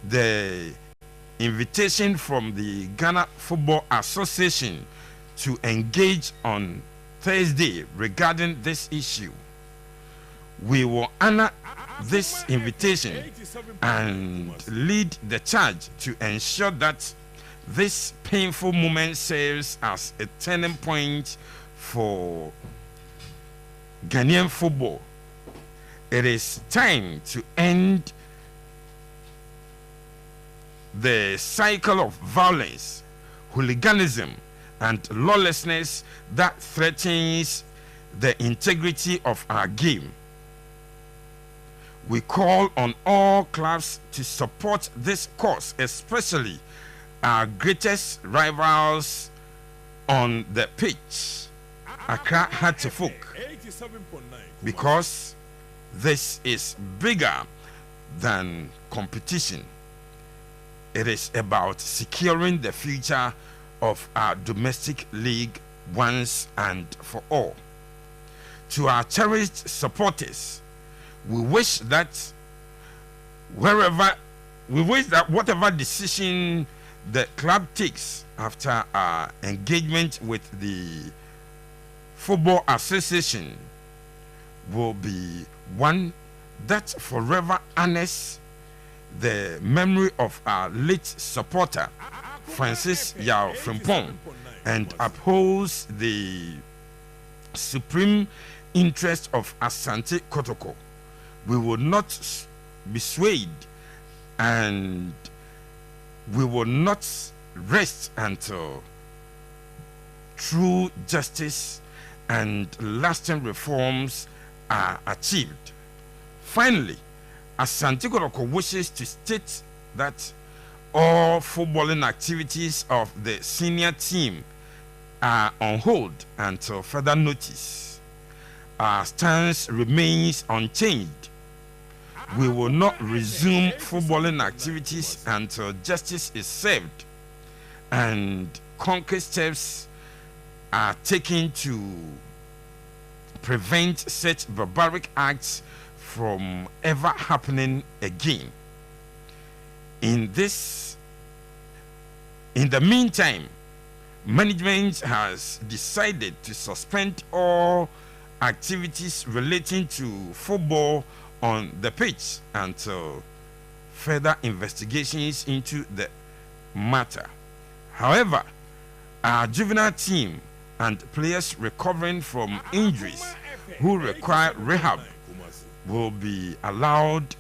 the invitation from the Ghana Football Association to engage on Thursday regarding this issue. We will honor this invitation and lead the charge to ensure that this painful moment serves as a turning point for Ghanaian football. It is time to end the cycle of violence, hooliganism, and lawlessness that threatens the integrity of our game. We call on all clubs to support this cause, especially our greatest rivals on the pitch, Accra Hatchfolk, because this is bigger than competition. It is about securing the future of our domestic league once and for all. To our cherished supporters, we wish that whatever decision the club takes after our engagement with the Football Association will be one that forever honors the memory of our late supporter Francis Yao Frimpong and upholds the supreme interest of Asante Kotoko. We will not be swayed and we will not rest until true justice and lasting reforms are achieved. Finally, Asante Kotoko wishes to state that all footballing activities of the senior team are on hold until further notice. Our stance remains unchanged. We will not resume footballing activities until justice is served and concrete steps are taken to prevent such barbaric acts from ever happening again. In the meantime, management has decided to suspend all activities relating to football on the pitch until further investigations into the matter. However, our juvenile team and players recovering from injuries who require rehab will be allowed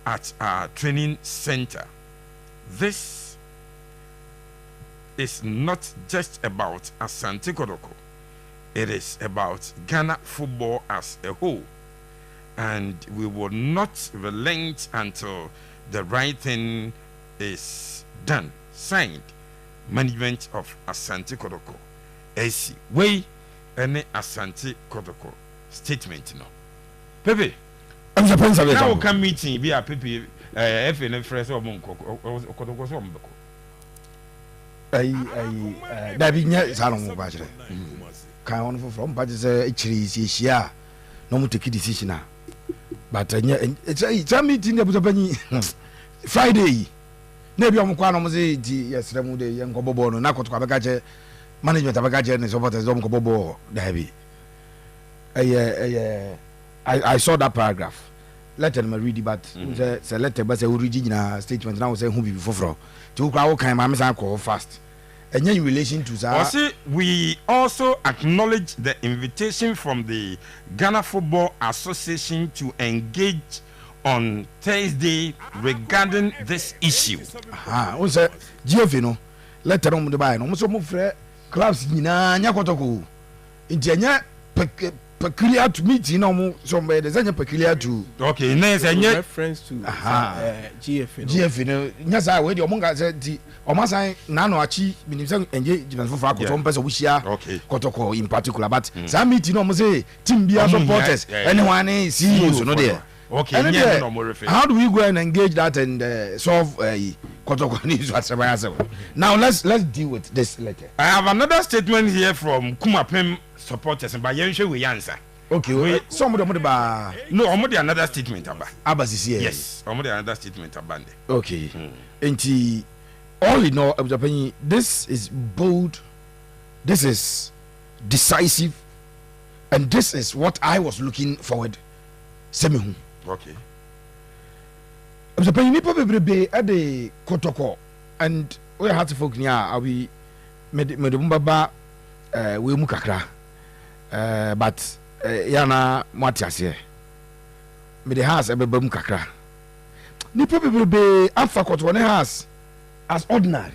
at our training center. This is not just about Asante Kotoko. It is about Ghana football as a whole. And we will not relent until the right thing is done. Signed, Management of Asante Kotoko. AC. Way any Asante Kotoko statement no. Pepe. Now come meeting be a Pepe FN fresh or monk Kotoko so mbeko. Dabi nya salon ba jere. Kan on from ba je ichiri hia no mu take decision. But it's a meeting the Friday. Maybe I'm going to say, yes, Ramude, young Cobobo, no Nakoto Abagaje, management Abagaje, and supporters don't Cobobo, the heavy. I saw that paragraph. Let them read it, but the letter was a original statement. Now, say who before to crowd came, I'm call fast. And in relation to that, we also acknowledge the invitation from the Ghana Football Association to engage on Thursday regarding this issue. On said GFino, letter on the buy, almost some clubs in Kotoko. In peculiar to meet, you know, somewhere there's any peculiar to. Okay, nice and reference to GFino. Yes, I wait your monga said the Omasa Nano Achi, engagement for Faco, which are Kotoko in particular, but some meeting almost say Timbia supporters, anyone see you, no there. Okay, how do we go and engage that and solve Kotoko news whatsoever? Now let's deal with this letter. I have another statement here from Kumapem supporters, and by Yenshe we answer. Okay, some of them ba. No, omode another statement aba. Abasisi. Yes, omode another statement aba. Okay. Enti all in all, this is bold, this is decisive, and this is what I was looking forward. Semihu. Okay. Nipa bebrebe at the Kotoko, and we had to folk near. Are we medumba we mukakra, but yana matiase. Me the house ebe mukakra. Nipa bebrebe afa Kotoko ne house as ordinary,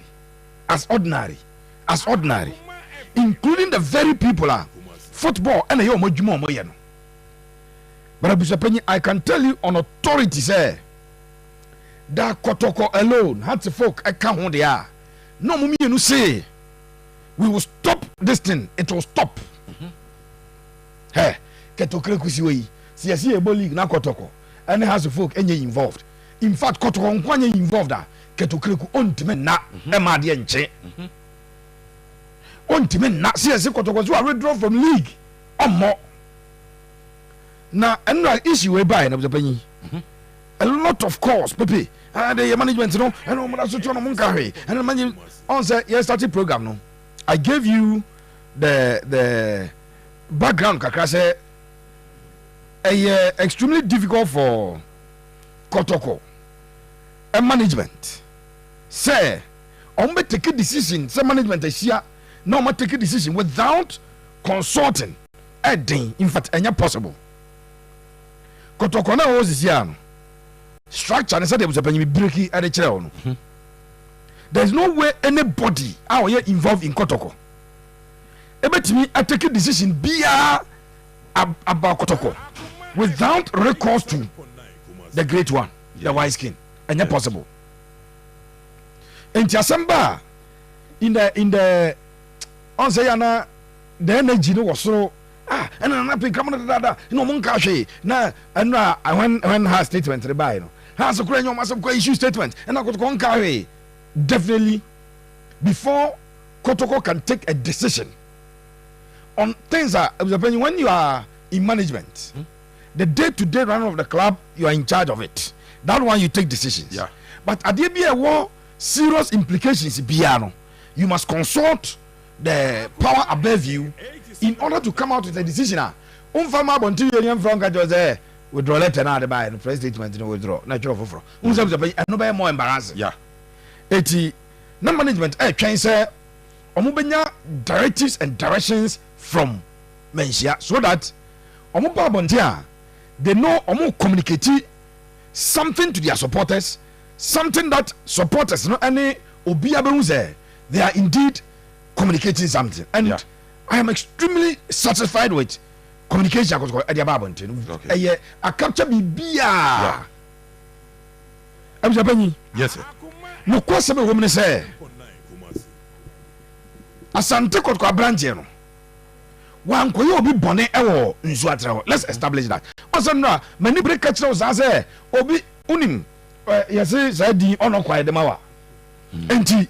including the very people football and yo mojumo moye no. But I can tell you on authority, say that Kotoko alone had to folk I can't hold the air. No mummy you say we will stop this thing, it will stop. Hey, Ketokre kusiwe. See a league na Kotoko and has to folk any involved. In fact, Kotoko nkwanye involved Ketokre ku ontime na ema de nche. Ontime na see Kotoko so withdraw from league or more. Now, another issue we buy, a lot of course, Pepe. The management, and the management on say started program. No, I gave you the background. Kakra say extremely difficult for Kotoko and management. Say, on take a decision. Say management is here. No, take a decision without consulting. In fact, any possible. Kotoko na was here. Structure and said there was a penny breaking at the chair. There's no way anybody out here involved in Kotoko. About me, I take a decision about Kotoko without recourse to the great one, the wise king, and not possible. And Tiasamba in the on Sayana, the energy was so. And I'm not coming to no munkashi. Now, and when her statement to buy, has a cranium massive issue statement, and I could conquer definitely before Kotoko can take a decision on things that when you are in management, the day-to-day running of the club, you are in charge of it. That one you take decisions. Yeah. But at the be a war, serious implications. You must consult the power above you. In order to come out with a decision, unfama bonti union from Jose withdraw letter now the buy and press statement to withdraw. Natural for no more embarrassing. Yeah. 80 no management can say omubenya directives and directions from Mensia so that omupa bontia they know omu communicate something to their supporters, something that supporters no any obiabe they are indeed communicating something. And yeah. I am extremely satisfied with communication at the Babontin. Okay. I capture Bia. I'm Japanese. Yes, sir. No question of women say. Asante Kotoko Branchero. One could be bonnet or Nsuatra. Let's establish that. Also, no, many break catchers as a obi unim. Yes, said the honor quiet the Mawa. And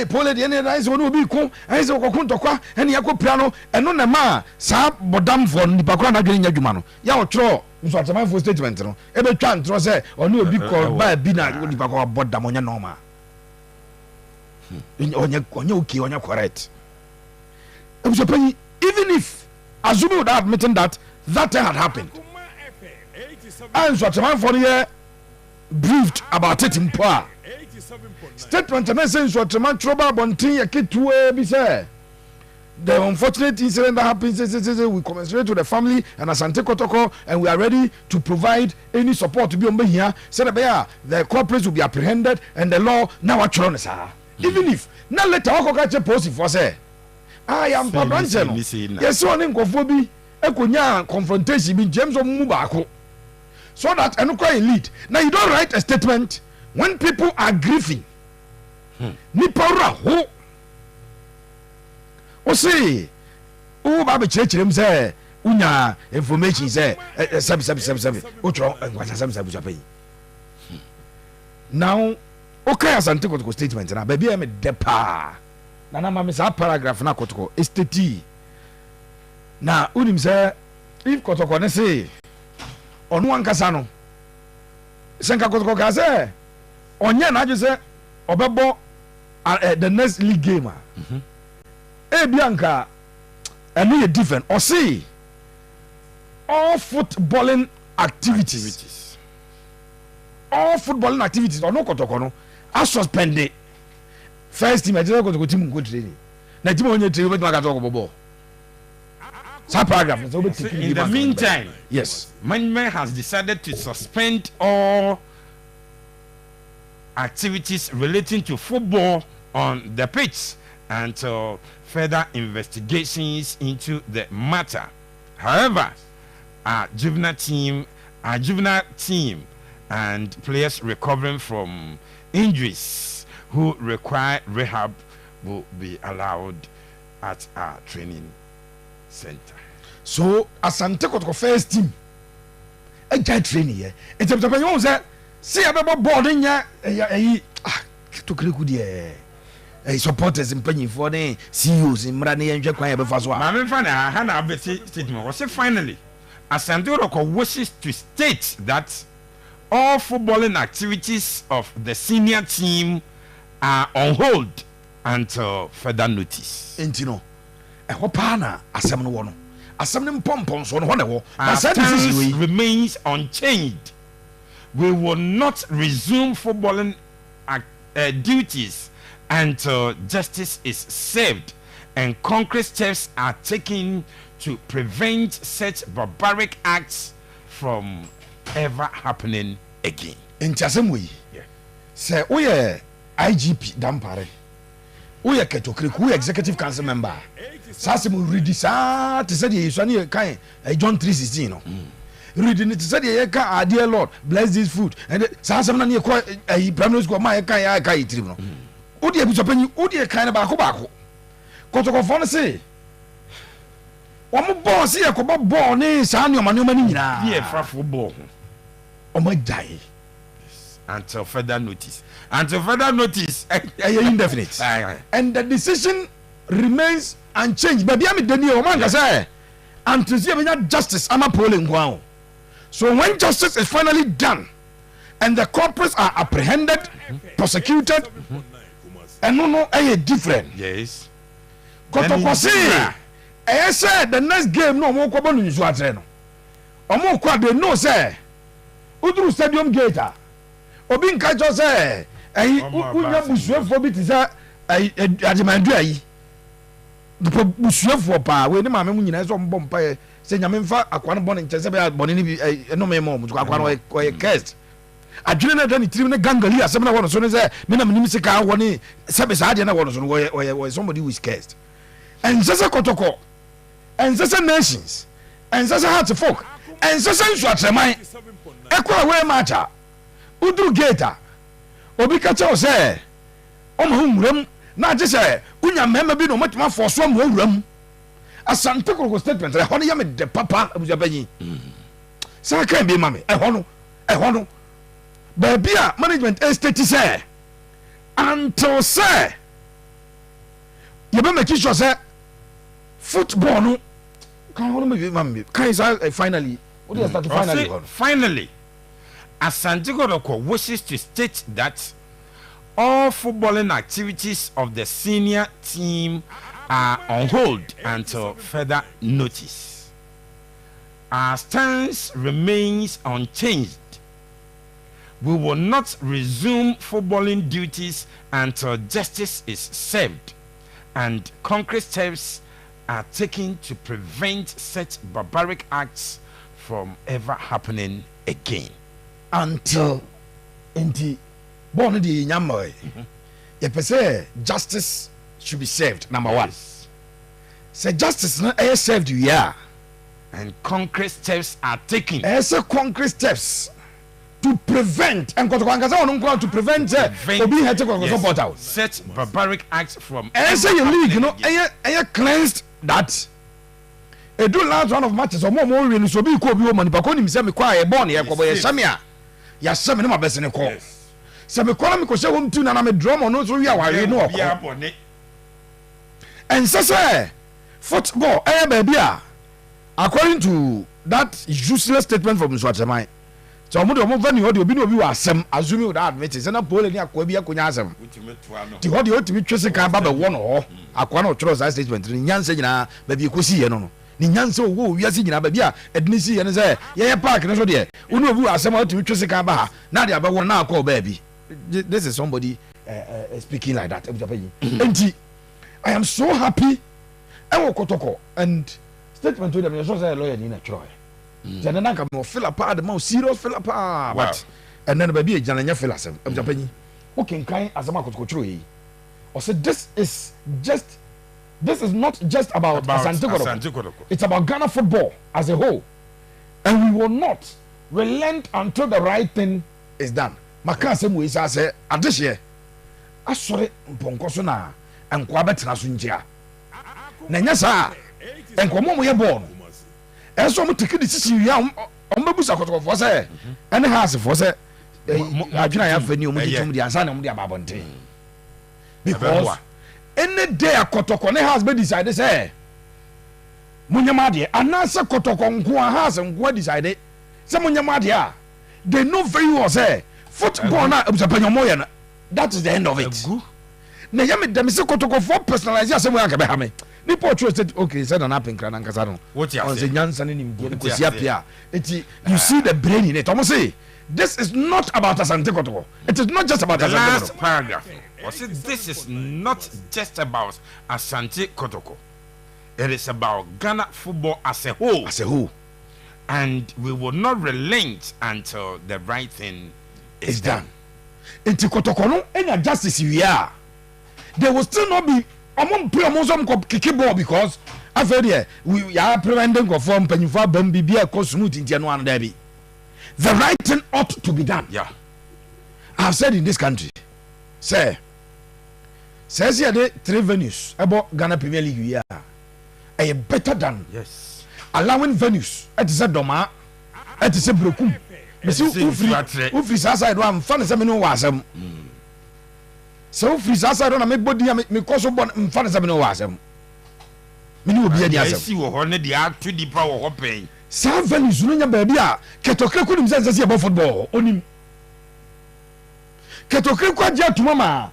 Paul the end eyes will be cool. I say, Kokuntokwa, and Yako piano, and no ma, Sab Bodam for Nipakwana getting Yagumano. Yaw tro, what a man for statement. Every chance was there, or no be called by a bina, Nipakwa Bodam on your norma. On your correct. Even if, assuming without admitting that had happened, and what a man for the year briefed about it in power. Statement and essence what man trouble bontin ya kitu be say the unfortunate incident that happens we commiserate to the family and Asante Kotoko and we are ready to provide any support to be on here said the corporates will be apprehended and the law now what you sir even if now let our catch post for say I am Pabranchen yes one in kofobi ekonya confrontation be James Omubako so that and quite lead now you don't write a statement when people are grieving. Nipora ho o say o ba be chirechirem say unya information say sabi o tro enkwasa sabi japai now okay Asante Kotoko statement na baby e me depa na ma me sa paragraph na Kotoko estate na unim say if Kotoko ne say onu ankasa no senka Kotoko ka say onye na aju say obebo the next league game bianca enu ye different or say all footballing activities or no Kotoko no a suspended first team Nigeria Kotoko team go training na team onye training bet maka talk bobo that paragraph in the meantime yes management has decided to suspend all activities relating to football on the pitch until further investigations into the matter. However, our juvenile team and players recovering from injuries who require rehab will be allowed at our training center. So Asante Kotoko first team a guy training here it's a you say see about boarding ya to kriku there supporters in penny for the CEOs in Mrani and Japan Befaswa. Mamma Fana had a statement was finally Asante Kotoko wishes to state that all footballing activities of the senior team are on hold until further notice. Intino a hopana asem no wono asem ne pompon so no ho ne wo our stance remains unchanged. We will not resume footballing duties until justice is served and concrete steps are taken to prevent such barbaric acts from ever happening again. Intiasem we say oye IGP dampare oye ketokre ku executive council member sase mo read sa te say dey so na kan John 3:16 no reading it say dey ka dear Lord bless this food and sase na ne ko primary school ma kan ya ka itrim no odi e bisopani odi kan ba ko Kotoko fo no say omo boss ye ko bo ni sa ne o mani nyina be a football omo die until further notice indefinite and the decision remains unchanged but am deni o man ka say until see justice ama polling kwa. So when justice is finally done and the culprits are apprehended, prosecuted, and no different. Yes. Kotoko say say the next game no mo ko bonu nsu atre no. Omo kwa they know say udru stadium gate obi nka jo say unya busuafo bi ti say ajimandu ayi busuafo pa we ni maame mu nyina so mbom pa say nyame mfa akwa no bone nche say be bone ni bi no me mo akwa no we cast adwene na dani trim ne gangali asem na wono so ne say me na menim sika wo ni sebe sa ade na wono so no we somebody who is cast and sasa Kotoko and sasa nations and sasa heart folk and sasa nsu atreman ekwa we macha udru gate obi ka che o say o ma humram na je say unya mema bi no matuma forso am wuram Asante Kotoko statement e hono ya me de papa abujabanyi sa kan bi mame e hono ba bia management estate say until say you be make sure say football no kan hono me mame kan say finally what do you start finally Asante Kotoko wishes to state that all footballing activities of the senior team are on hold until further notice. Our stance remains unchanged. We will not resume footballing duties until justice is served and concrete steps are taken to prevent such barbaric acts from ever happening again. Until born the nyamoi you say justice should be served number one. Say justice not served you and concrete steps are taken. Say concrete steps to prevent and to prevent support out such barbaric acts from say your league cleansed that a do last one of matches or more really so be ko bi o mani pa ko nim say me kwa e born ye ko bo ye shamia ya shem ne ma bese ne ko se me kwa me ko she won tu na me drum no so wi aware no ko and say football baby according to that useless statement from Swatchamai. So I'm going to be some assuming that admits and a poll in Aquabia Kunyasam. The what you ought to be tracing Kaba one or Aquano Tross statement in Yansena, baby Kusi and Ninyanso, who we are seeing Ababia, Ednisi and say, yeah, park, and so there. Uno are somehow to be tracing Kaba. Now they are about 1 hour call baby. This is somebody speaking like that. And I am so happy. I will Kotoko and statement to them, you're so a lawyer in a Troy. Jananaka mo fill apart the most serious fill apart. What? And then baby Jananya fill us. I'm Japanese. Okay, kind as a market control. Or said this is not just about Asante. It's about Ghana football as a whole. And we will not relent until the right thing is done. Maka same way I say this year. I saw it Ponkosona and Quabetra Sunjia. Nanyasa and Komo born. And so much to see you on Babusa for say, and the house for say, I have a new the answer on the Babonte. Because any day a Kotoko has been decided, say, Munyamadia, and answer Kotoko has and what decided. Some Munyamadia, they know very well, say, football now, Moyan. That is the end of it. Nayami, them is a Kotoko for personalization, somewhere can be hammy. Nipo trusted okay said an app in Kranan Casano. What you say? You see the brain in it. Almost say this is not about Asante Kotoko. It is not just about the Asante last paragraph. Was it this is not just about Asante Kotoko. It is about Ghana football as a whole. As a whole. And we will not relent until the right thing is done. Into Kotoko no any justice we are. There will still not be among Pramosum kick ball because I feel here we are preventing of form Penufa Bambi be a smooth in January Derby. The right thing ought to be done. Yeah. I have said in this country, say, says here the 3 venues about Ghana Premier League we are better than allowing venues at the Doma at the Sebrokum. Ufri sasa one fan semino wasem. So free sasa don't make body me cause bon fan semino wasem. Me no obi adi asem. See wo ho ne dia to di pa wo ho pen. Sa venues no nya ba bia Kotoko kunim sense about football onim. Kotoko kwa dia tuma ma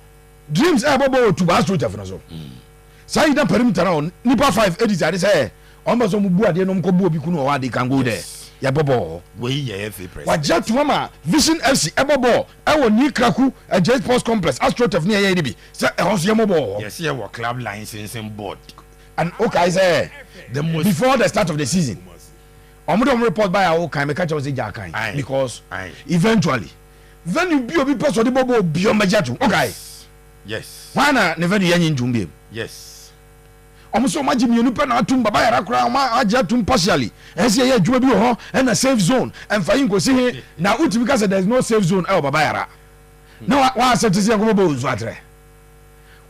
dreams e bobo to ba street afno so. Sa ida perimeter on nipa 5 edit ade say on ba so mu bu ade no mko bu obi kunu o wa de kan go there. Ya bobo we ye FA president waja to mama Vision FC e bobo e wo ni kraku e J Sports Complex AstroTurf ne ye bi say e ho so ye mobo yes ye wo club licensing board and okay say the most before the start of the season omo report by our kan me catch us jakan because eventually venue bi obi person de bobo bi o maja to okay yes why na ne venue yen njumbe yes omuso maji mienu pe na atum baba yara kra ma aje atum partially ense ye adwuma bi ho and a safe zone and fa yinko si he na utimi ka say there is no safe zone e baba yara na wa accept si yanko bo zu atre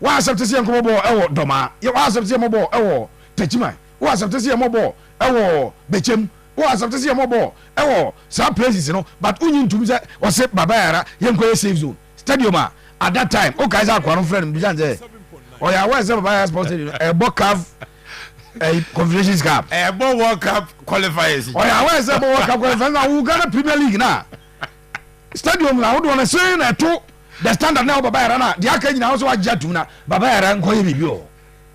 wa accept si yanko bo e wo doma wa accept si yanko bo e wo techima wa accept si yanko bo e wo bechem wa accept si yanko bo e wo some places no but unyi ntumi say wa say baba yara yanko ye safe zone stadium at that time o kai say akwaro friend bi say oh yeah, where's the Baba sponsored? A World Cup, a Confederations Cup, a World Cup qualifiers. Oh yeah, where's the World Cup qualifiers? Now we got a Premier League now. Stadium now. Who do want to say that to the standard now? Baba Yarana. The Akany now also Jatuna. Baba Yaran ko yebi bio.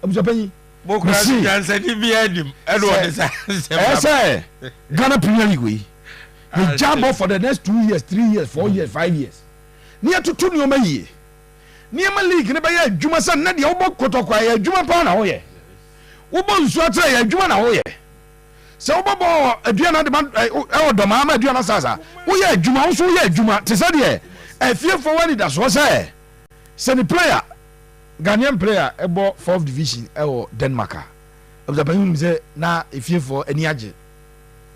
Abuja penyi. Bokrasi janse di bi edim. Edward say Ghana Premier League we. We jump for the next 2 years, 3 years, 4 years, 5 years. Near to 2 new year. Niema league ne ba ya adwuma san na de wo Kotoko ya adwuma pa na wo ye wo bo nsu atra ya adwuma na wo ye se wo bo aduana de e do ma aduana sasa wo ye adwuma wo so ye adwuma te se de afie for wani da so se ni player Ghanaian player e bo 4th division e wo Denmark abzabanyu se na afie for ani age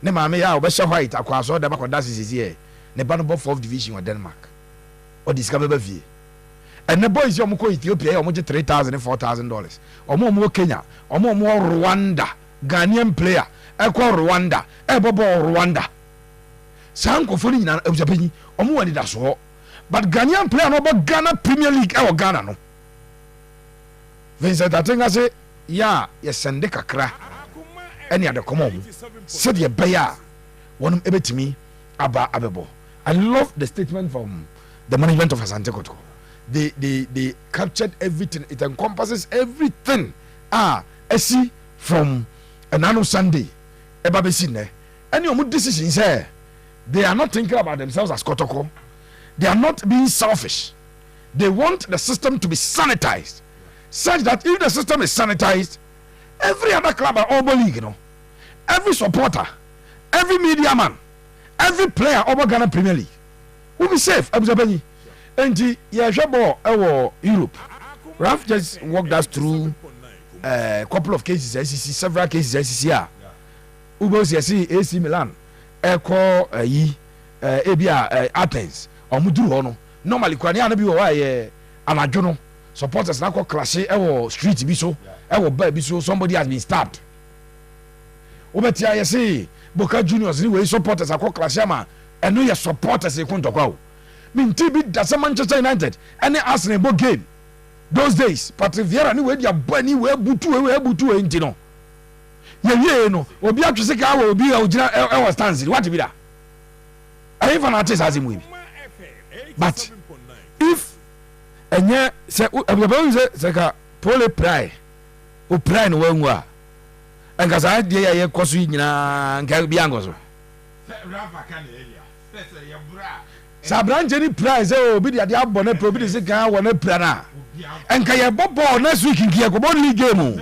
ne ma me ya wo be hye white akwa so da ba koda sisi ye ne ba no bo 4th division wa Denmark o discover ba fie. And the boys you go Ethiopia, you get $3,000 and $4,000. Omo Kenya, omo Rwanda, Ghanaian player, Eko Rwanda, Ebobo Rwanda. Sanko foni na Japan, omo wani da so. But Ghanaian player no about Ghana Premier League or Ghana no. Vincent I think I say, yeah, yes sende kakra. ɛne ade kɔmɔ mu sɛdeɛ ɛbɛyɛ a wɔnom ɛbɛtumi aba abɛbɔ. I love the statement from the management of Asante Kotoko. They captured everything. It encompasses everything. Esi from Nano Sunday, Ebabesine. Any of decisions here, they are not thinking about themselves as Kotoko. They are not being selfish. They want the system to be sanitized, such that if the system is sanitized, every other club at Obo League, every supporter, every media man, every player over Ghana Premier League will be safe. And Europe. Ralph just walked us through a couple of cases, several cases, SCCR. Ubos AC Milan, Echo Athens, or Mudu. Normally, Kwaniana be away, Anajono, supporters now clash, street biso, biso, somebody has been stabbed. Obetia, say, Boca Juniors, anyway, supporters are called Clashama, and no, your supporters they couldn't go. Mean TB that's a Manchester United, and they asked about game. Those days, Patrick Vieira, anyway, your bunny, where Butu, and Tino. Yeah, no, or be up to say, I will be our stance. What to be that? I even artist has him with. But if and yeah, say, Pole Pry, O Pry no one. And because I dear Cosuina and Calbiangos. Sabran Jenny Prize, oh, be the Abonnet Probity Car, one a planner. And Kaya Bob next week in Kiakobo League game.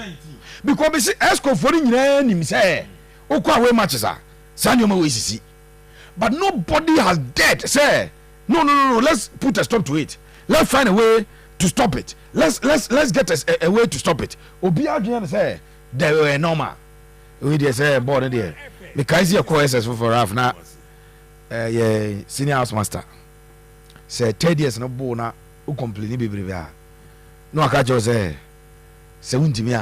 Because Esco for him say, O Kawe matches are Sanyo Wisi. But nobody has dared say, no, let's put a stop to it. Let's find a way to stop it. Let's get a way to stop it. Obia say, they were normal. We just say born there because your courses for half now. Senior house master say 10 years no bona who complain be no I catch say 70 me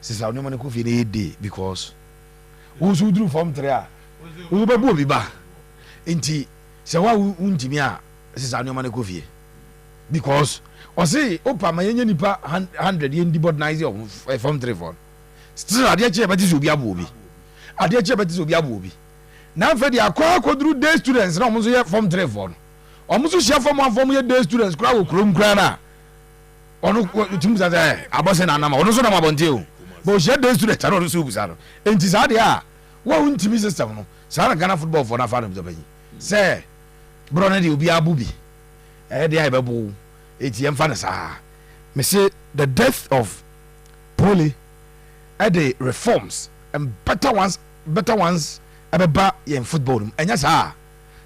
since I no money ko fi na day because who should do form 3 who be bo bi ba enti say wa untimi a since I no money ko fi because o say opa ma yenye nipa 100 yendi board nice of form 3 for still ade che beti obi abo obi ade che beti obi abo obi na fe dia kwa kodru day students na omuso ye form 3 for omuso share form 1 form ye day students kra wo krom kra na onu timu za abose na na ma onu so na mabonte o bo share day students na onu so busa no enti sa de a wa untimi system no sa na Ghana football for na fa no bani say bro na de obi abo bi de ai bebo eti em fa na sa me say the death of Poli at the reforms and better ones abeba in football and yes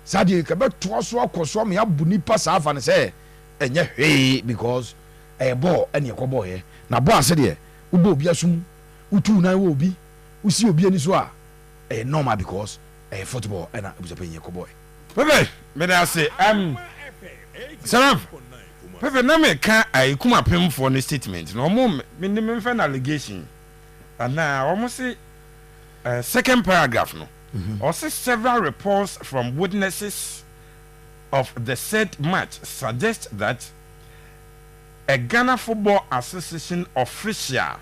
sadi ka beto so akoso me abu nipa sa afa ne say enye hwee because a ball and ye kobo here na ball ase de ubo obi asum utu na wo obi usi obi ani so a normal because football and abuja penye kobo pepe me da say Saraf pepe na me ka ai kuma pem for the statement no mo me fan allegation. And now, almost say second paragraph, no. Also, several reports from witnesses of the said match suggest that a Ghana Football Association official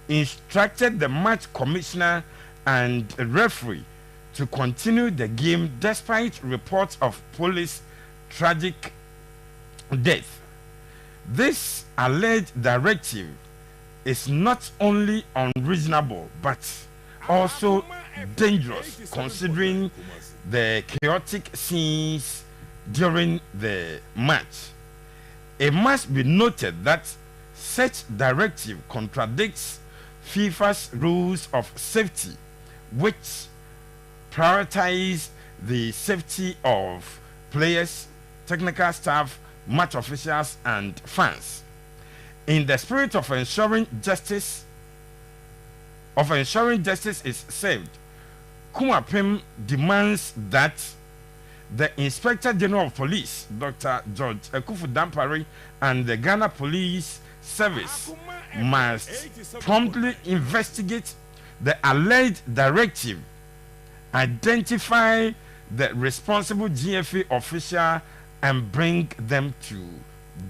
instructed the match commissioner and referee to continue the game despite reports of police tragic death. This alleged directive is not only unreasonable but also dangerous considering the chaotic scenes during the match. It must be noted that such directive contradicts FIFA's rules of safety, which prioritize the safety of players, technical staff, match officials, and fans. In the spirit of ensuring justice is served, Kumapim demands that the Inspector General of Police, Dr. George Ekufu Dampare, and the Ghana Police Service must promptly investigate the alleged directive, identify the responsible GFA official, and bring them to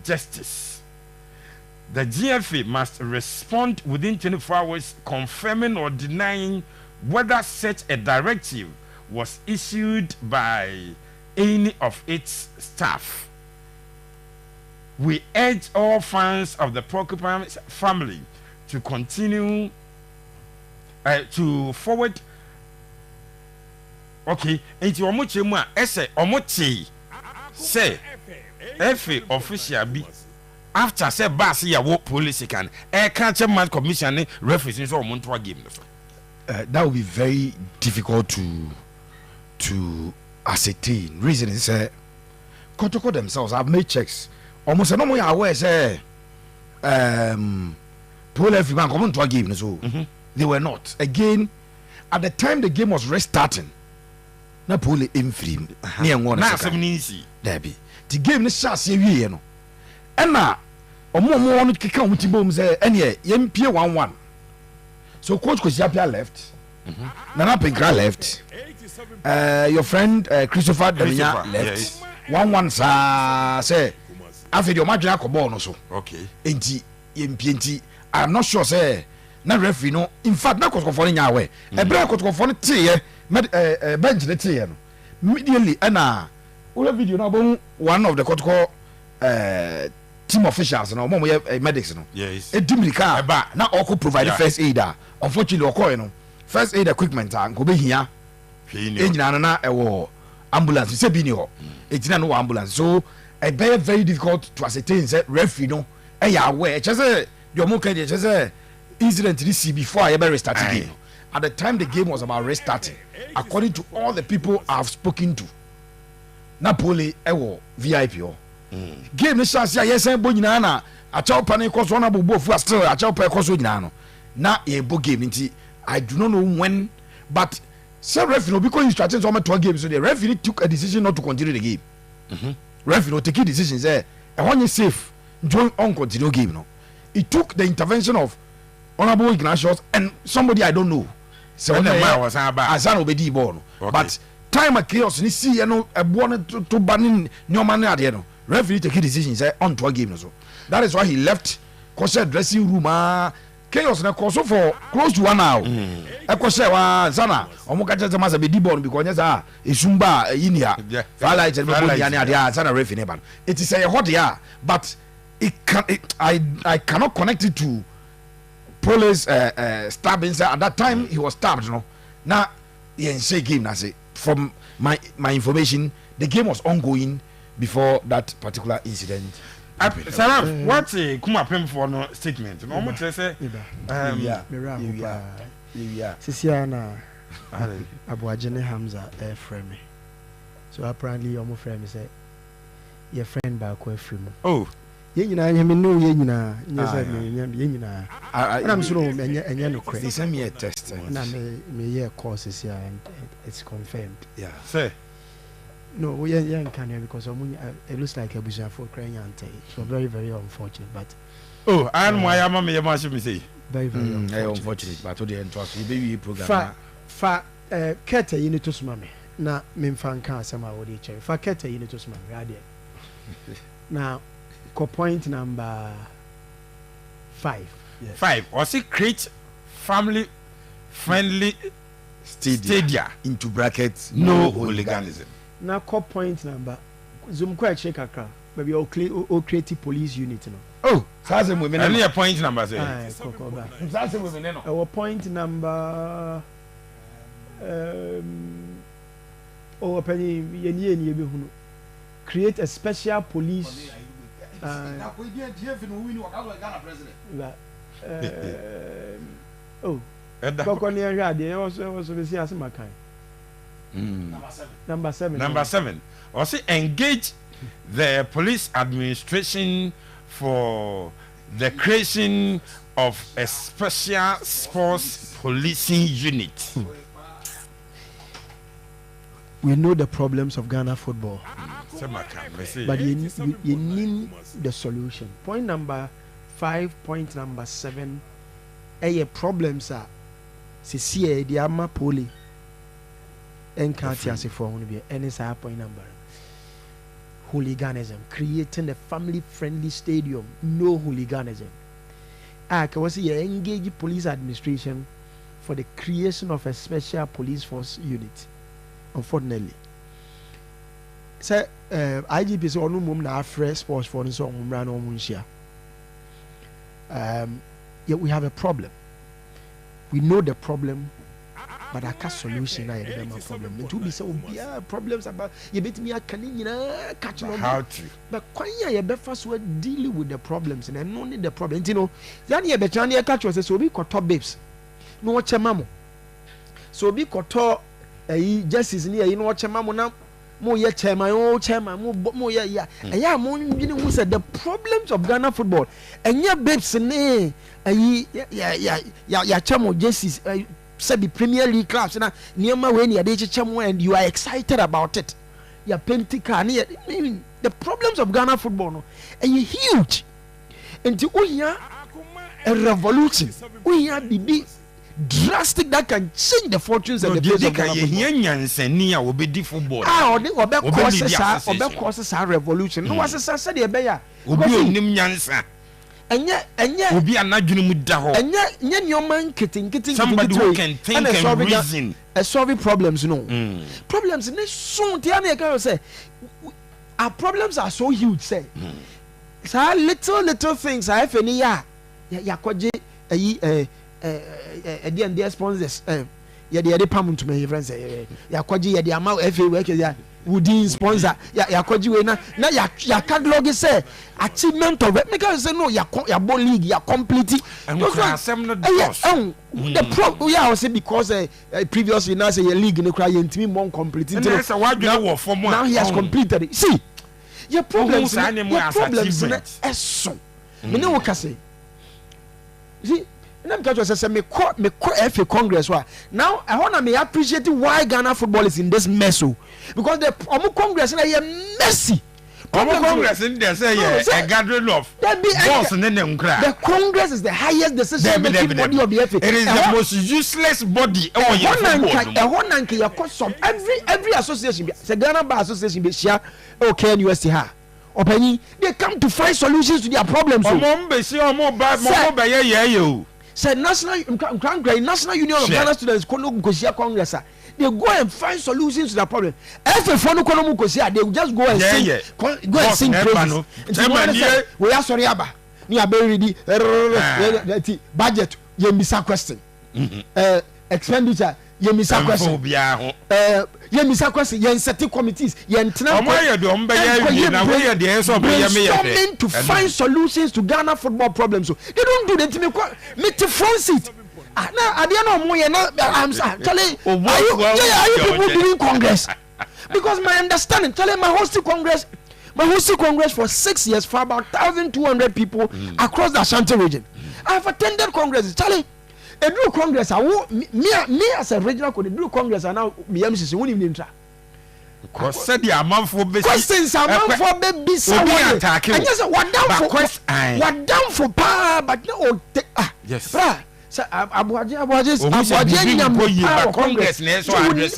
justice. the GFA must respond within 24 hours confirming or denying whether such a directive was issued by any of its staff. We urge all fans of the Porcupine family to continue to forward. Okay, and you omo ese omo say FA official be after say bass ya wo police can catch man commission referees so omo to game. That would be very difficult to ascertain. Reason is Kotoko themselves have made checks. Almost no more aware say Paul everyone come to a game so they were not. Again, at the time the game was restarting, na Paul in free near one easy. There be the game is shas ye no. And na omo want to kick on with bom say any yempie 1-1. So coach Kosiapia left. Nana Pinkra left. Your friend Christopher Damian left. 1-1 sa say after the match akobɔ no so. Okay. Enti yempie I'm not sure say na referee no in fact na Kotoko nya awe. Ebra Kotoko no teye bench the teye no. Immediately na ula video na bon one of the Kotoko team officials no mo medics no. Yes. Edimrika aba na oko provide first aid. Unfortunately oko no first aid equipment nko be hia. Enyina na ewo ambulance se bi ni ho. Etina no ambulance so very difficult to ascertain say referee no aware say the omo can say incident this see before I ever restart the game. At the time the game was about restarting, according to all the people I've spoken to, Napoli ewo VIP game no chance ya yes bo nyina na a chaw pane cause one abo fu still a chaw pa cause nyina no na e bo game nti I do not know when, but some referee because instructions on my game so the referee took a decision not to continue the game. Referee take a decision say I want you safe join on continue game no. It took the intervention of Honorable Ignatius and somebody I don't know. So when the man was Azan obedi ball no. But time of chaos ni see you know a born to banning no man at no. Referee take a decision say on to a game no so. That is why he left Kosher dressing room chaos na cause for close to 1 hour. Ekoshe wa Zana omo ka tete masa bedi ball because nyesa esumba yinia. Highlight and body and Zana referee ne ban. It is a hot ya but I cannot connect it to police stabbing. At that time he was stabbed, you know. Now say game na say from my information the game was ongoing before that particular incident. Sarah, what's a kuma pem for no statement? No more say Sisiana Abuajene Hamza frame. So apparently your friend say your friend back frame. Oh. Yenyina nyame no yenyina nyesa yenyina I'm sure enye no credit. They send me a test na me year courses here and it's confirmed. Yeah. Say no we can because it looks like a business for crying ante. So very very unfortunate but oh and why am me me say very unfortunate but to the entrust you baby program fa kete you need to smame na me mfa kan asema wo dey che fa kete you need to smame radio now point number 5. Yes. 5 or say create family friendly stadia into brackets no hooliganism. Now point number zoom kwa check akra maybe o create police unit no. Oh say women any point number say say women no our point number penny ye be hunu create a special police Number 7. Also engage the police administration for the creation of a special sports policing unit. We know the problems of Ghana football. But you need the solution. Point number 5, point number 7. Problems are see the ama poli and can't see for one be any point number. Hooliganism, creating a family friendly stadium, no hooliganism. was engage police administration for the creation of a special police force unit. Unfortunately, so IGP so no mum na afre sports for so umra no munshia. Yet we have a problem. We know the problem, but I can't solution na the problem. It will be so problems about you bet me catch no how to, but kwanya you be first we dealing with the problems and only the problem. You know, then you be trying to catch us so be top babes. No watch mamo. So be koto justice ni you know watch mamo na mo ye chairman mo ya mo who said the problems of Ghana football and ya babes ne ya chamo justice said the Premier League clubs na niema we ni ade chamo and you are excited about it. Ya pentika the problems of Ghana football no and you huge and you a revolution we are bibi drastic that can change the fortunes and the place of Ghana football. Obe causes a revolution. No was said the beya. Obi anadwene mu da ho. Enye nyoman kitin somebody who can think and reason. Solving problems no. Problems ne so tia na can say our problems are so huge say. So little things I have any ya kwaje the sponsors the pam to my friends ya kwaji the amount FA work ya would sponsor ya kwaji we na ya catalog say achievement of it because say no ya ball league ya complete the pro I say because previously now say your league no cry ntimi more complete now he has completed it. See your problems so me no work say see me FA Congress now I want to appreciate why Ghana football is in this mess because the Congress is messy. Congress in there say a gathering of boss and then the Congress is the highest decision making body of the FA. It is the most useless body. Every association, the Ghana Bar Association, okay, UST they come to find solutions to their problems. Say National Union of Ghana Students Congress, they go and find solutions to the problem. If a phone they will just go and sing praises. We are sorry about me are very ready budget yemisa question expenditure yemisa question yemisa question yen setting committees yen brainstorming to find solutions to Ghana football problems. So they don't do that me to front seat. Now I don't know more. I'm telling are you people doing Congress? Because my understanding, telling my hosting Congress for 6 years for about 1,200 people across the Ashanti region. I have attended Congress. Charlie, a do Congress. Me as a regional could do Congress and now me MCC won't even enter. Because said the amount for questions amount for baby someone attacking. And yes, what down for power, but no yes. So Congress,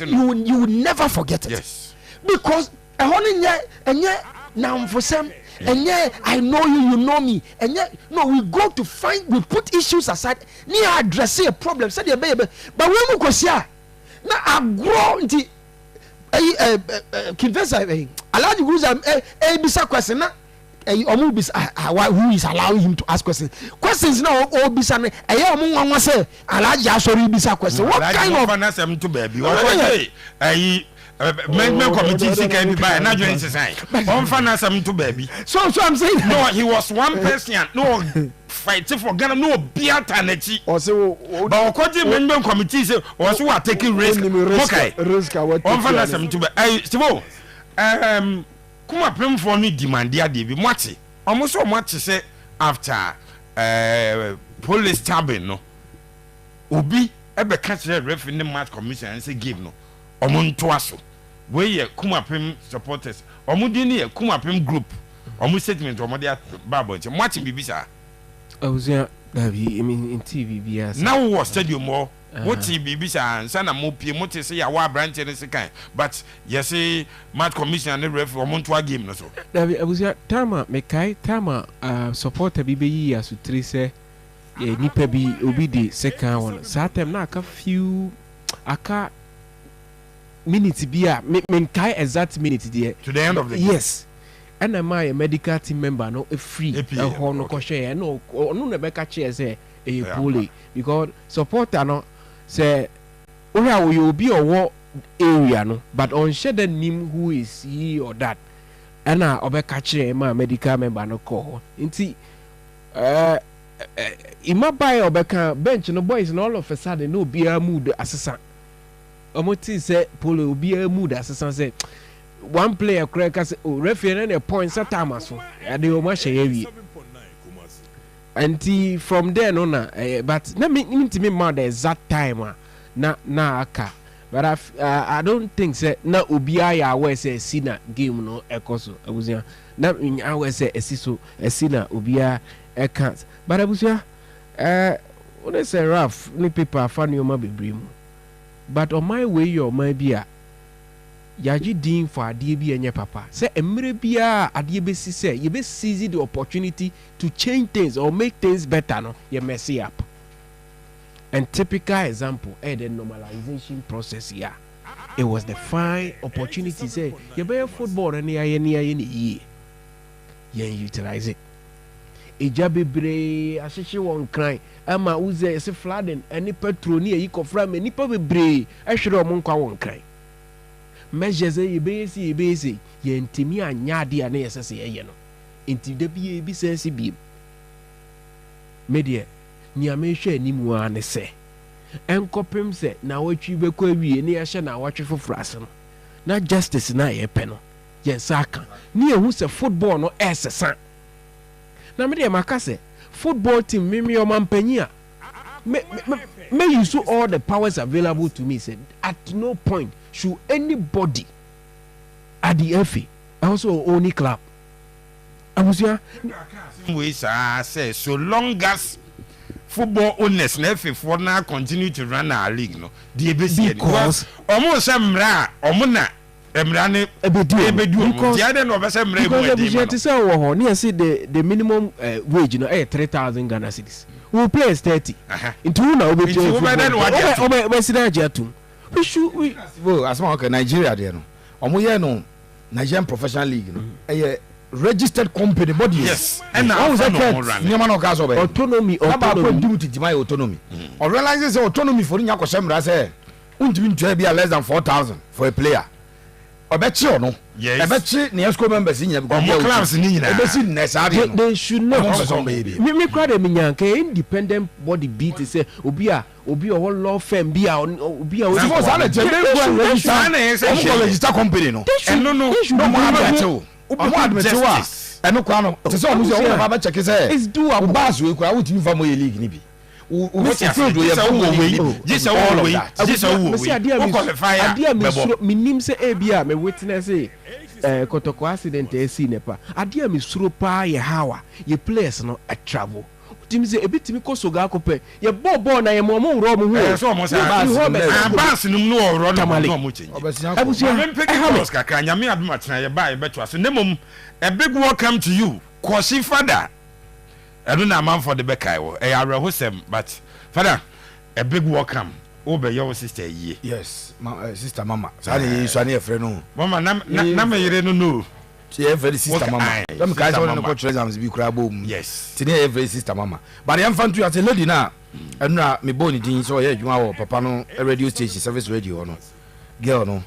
you will never forget it. Yes. Because now for some and I know you know me, and no, we go to find, we put issues aside, near addressing a problem. Said your baby, but when we go see, now I grow into convince allow the groups bisa question na who is allowing him to ask questions now all bisa na omo say allow sorry bisa question what kind of answer to baby management committee can be by na join society on finance to baby so I'm saying no he was one person no fighting for Ghana no biataneti or say but okoje management committee say was who are taking risk okay on finance to be still kuma pem for no demand dia dey bi mwati almost so much say after police stabbing no obi ebe catch the referee match commission and say give no omonto aso we ye kuma pem supporters omudi ne ye kuma pem group omu statement omudi babo che mwati bibisa I was I mean in TV BS now was stadium more what bibisa ansa na mo pie mo te say ya wa branch ne se kan but yes say match commission and referee omonto game no so I was tama me kai tama supporter bibe yi asu 3 say nipa bi obi the second one saa time na aka few aka minute bi a menkai exact minute there to the end of the yes and my medical team member no free ho no ko share no na be ka che say e pole because supporter no say we are we obi owo area no but on share the name who is he or that and obeka che my medical member no ko nti ima buy obeka bench no boys no all of a sudden no be a mood assessor omoti say pole obi a mood assessor say one player crack as referee na points at time so e dey o ma share wi and from there no na but na me ma the exact time na aka but I don't think say na obi aya we say see na game no ekoso abuzia na I say esi so esi na obi a can't but abuzia when say rough ni people fan you ma bebre mu but on my way your my bia yaji din for adie bi enye papa say emre bia adie be si say you be seize the opportunity to change things or make things better no you mess it up. And typical example the normalization process here it was the fine opportunity say you be football and you utilize it eja bebre asese won kran ama uze se flooding any petrol ni yi kofra me nipa bebre ehwere omon kwa won kran measures ye be si ye ntimi anya ade a na yesese ye no nti da bi bi sense bi media ni amehwe animu ane se enkopem se na watwi bekọ awie ne ye hye na watwe fofrase no na justice na ye pe no ye saka ni ehu se football no esesa na media makase football team mimi o mampanyi a may use all the powers available to me said at no point should anybody at the FA also only club abusia we say so long as football owners na FA for now continue to run our league no the because almost emra omuna emra ne ebedu the other no be say emra because the say wo ho ne say the minimum wage no 3,000 Ghana cedis we play 30 into na obetu we sit ajatum we should we as ma okay Nigeria there no omo ye no Nigerian Professional League no registered company body yes and now we nyama no ka so be autonomy autonomy or realize say autonomy for nya ko semra say untimi ntwa bia less than 4,000 for a player obechi ono ebechi ne esco members nya because clubs ni nyina ebesi necessary they should not me crowd me nyanka independent body beat say obi a law firm bia obi a so say na register company no no omo admit wa eno kwa no se so omo se o ba check say it's doable bas we kwa wutimi fa mo league ni bi we see field we just adia me suro minim se e bia me witness Kotoko accident e si nepa adia me suro pa ye hawa ye players no a travel timi se ebitimi kosoga akopɛ ye bɔ na ye mo wuro mo hu so mo say bas num no wuro no mo change abusia Olympic kakra nyame adom atena ye ba ye beto aso nemom a big welcome to you Kosi father I don't know man for the bekai wo e arehosem but father a big welcome over your sister ye yes sister mama sani yesu ani efre no mama na me yire no she every sister mama dem ka say no ko treasures bi kura bom yes tini every sister mama but am fan to as a lady na enu me boni din so ye adwuma wo papa no radio station service radio no girl no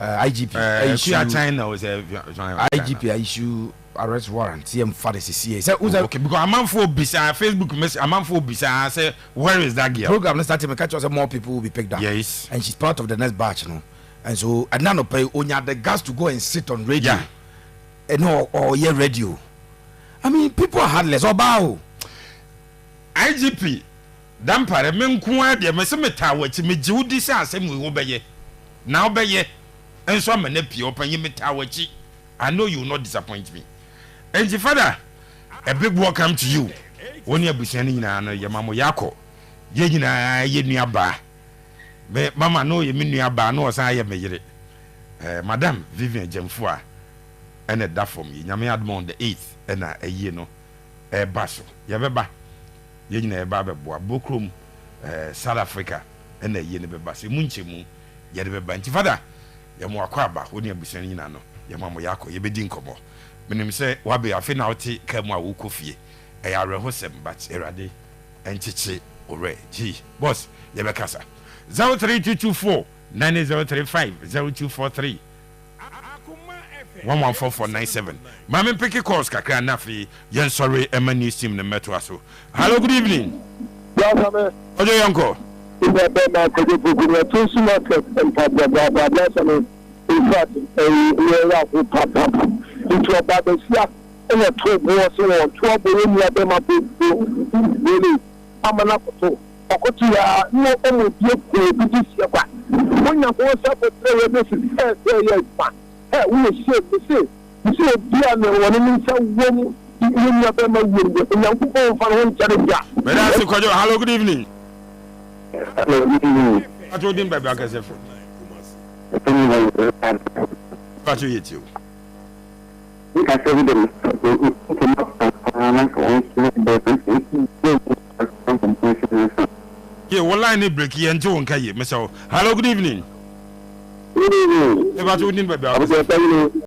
IGP issue China was IGP issue arrest warrant CM Faris CA say okay because amanfo bisa Facebook message amanfo bisa say where is that girl program let's start to catch us more people will be picked up yes and she's part of the next batch no and so Adnano pay onya the gas to go and sit on radio yeah. And no or yeah radio I mean people are heartless oba IGP dampare menkuwa de me se meta wachi me jiwudi se asem we wo beye na wo beye enso amana pie opanyi meta wachi I know you will not disappoint me and the father a big welcome to you woni abusiani nyina no ye mamo yako ye nyina ye nuaba me mama no ye me nuaba no osan ye meyire madam Vivian Jemfua and a da for me nyame admon the 8th and a ye no baso ye beba ye nyina e ba beboa bokrom South Africa ena ye ne beba se munchemu ye de beba nti fada ye mo akwa aba woni abusan nyina no ye mo yakọ ye bedi nkomo menim se wa be afi na oti kamu a wo kofie e ya rehosem but erade enchichi ore ji boss ye be kasa 03224 9035 0243 114497 mame peke calls kakra na fi yen sorry ema news team ne meto aso. Hello, good evening. Ojo yanko in fact, into a barbershop and a 12 boys or 12 women at them up really. I'm an apple. Okotia, no almost yet this year. When you go up with this is yes, hey, we should say, you see, Diana, when you say, when you have them, you go for one challenge. Hello, good evening. Hello, good evening. I told him by back as a friend. What you eat you? We can say them. Yeah, one line break here and two on Kaye. Hello, good evening. Good evening. About to win by